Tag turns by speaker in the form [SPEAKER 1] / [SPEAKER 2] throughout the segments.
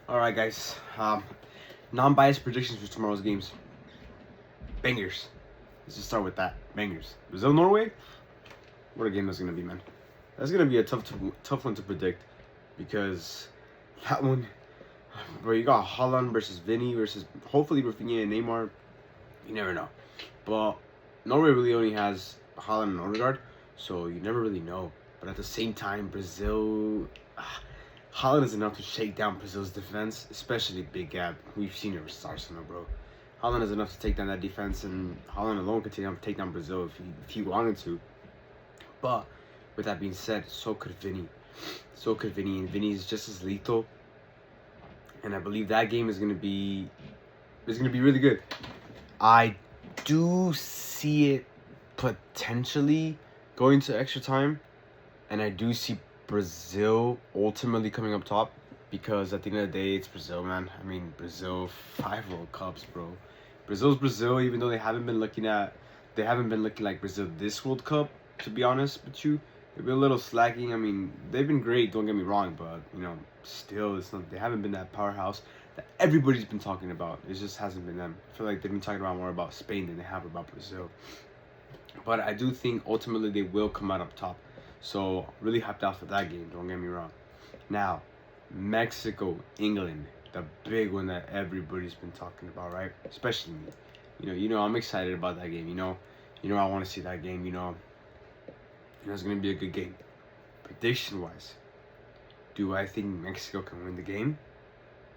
[SPEAKER 1] Alright, guys. Non-biased predictions for tomorrow's games. Bangers. Let's just start with that. Bangers. Brazil, Norway? What a game that's going to be, man. That's going to be a tough one to predict. Because that one, bro, you got Haaland versus Vinny versus hopefully Rafinha and Neymar. You never know. But Norway really only has Haaland and Odegaard. So you never really know. But at the same time, Brazil... Haaland is enough to shake down Brazil's defense, especially Big Gap. We've seen it with Arsenal, bro. Haaland is enough to take down that defense, and Haaland alone could take down Brazil if he wanted to. But with that being said, so could Vinny. So could Vinny, and Vinny is just as lethal. And I believe that game is gonna be really good. I do see it potentially going to extra time, and I do see Brazil ultimately coming up top, because at the end of the day, it's Brazil, man. I mean, Brazil, 5 World Cups, bro. Brazil's Brazil, even though they haven't been looking like Brazil this World Cup, to be honest with you. They've been a little slacking. I mean, they've been great, don't get me wrong, but, still, they haven't been that powerhouse that everybody's been talking about. It just hasn't been them. I feel like they've been talking more about Spain than they have about Brazil. But I do think ultimately they will come out up top. So, really hyped out for that game, don't get me wrong. Now, Mexico, England, the big one that everybody's been talking about, right? Especially me. You know, I'm excited about that game. You know, I want to see that game. It's going to be a good game. Prediction-wise, do I think Mexico can win the game?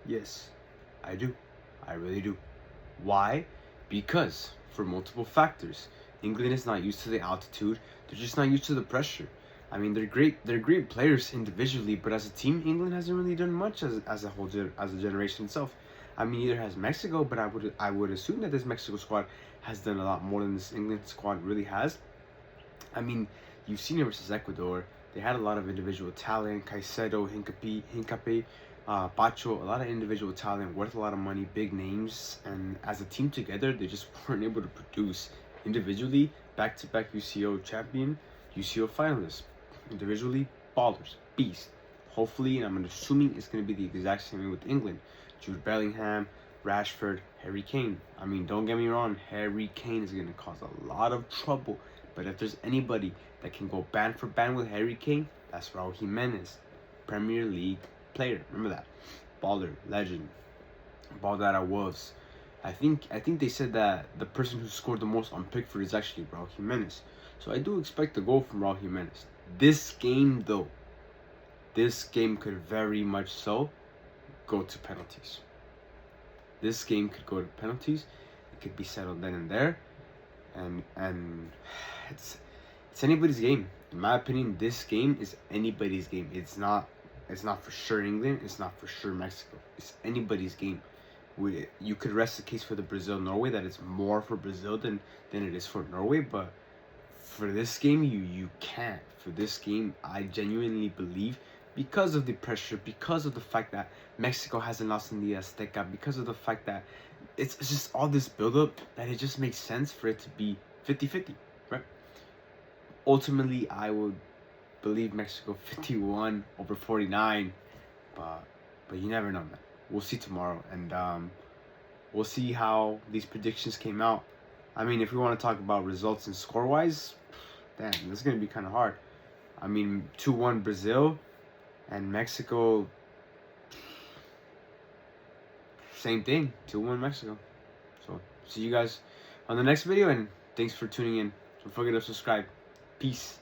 [SPEAKER 1] Yes, I do. I really do. Why? Because, for multiple factors. England is not used to the altitude. They're just not used to the pressure. I mean, they're great players individually, but as a team, England hasn't really done much as a generation itself. I mean, neither has Mexico, but I would assume that this Mexico squad has done a lot more than this England squad really has. I mean, you've seen it versus Ecuador. They had a lot of individual talent. Caicedo, Hincapié, Pacho, a lot of individual talent, worth a lot of money, big names. And as a team together, they just weren't able to produce. Individually, back-to-back UCO champion, UCO finalist. Individually, ballers, beast. Hopefully, and I'm assuming it's going to be the exact same way with England. Jude Bellingham, Rashford, Harry Kane. I mean, don't get me wrong, Harry Kane is going to cause a lot of trouble. But if there's anybody that can go band for band with Harry Kane, that's Raul Jimenez. Premier League player. Remember that. Baller, legend. Balled out at Wolves. I think they said that the person who scored the most on Pickford is actually Raul Jimenez. So I do expect a goal from Raul Jimenez. This game, though, could very much so go to penalties. This game could go to penalties. It could be settled then and there. And it's anybody's game. In my opinion, this game is anybody's game. It's not for sure England. It's not for sure Mexico. It's anybody's game. You could rest the case for the Brazil-Norway that it's more for Brazil than it is for Norway, but for this game, you can't. For this game, I genuinely believe, because of the pressure, because of the fact that Mexico hasn't lost in the Azteca, because of the fact that it's just all this build-up, that it just makes sense for it to be 50-50, right? Ultimately, I would believe Mexico 51 over 49, but you never know, man. We'll see tomorrow, and we'll see how these predictions came out. I mean, if we want to talk about results and score-wise, damn, this is going to be kind of hard. I mean, 2-1 Brazil and Mexico, same thing, 2-1 Mexico. So, see you guys on the next video, and thanks for tuning in. Don't forget to subscribe. Peace.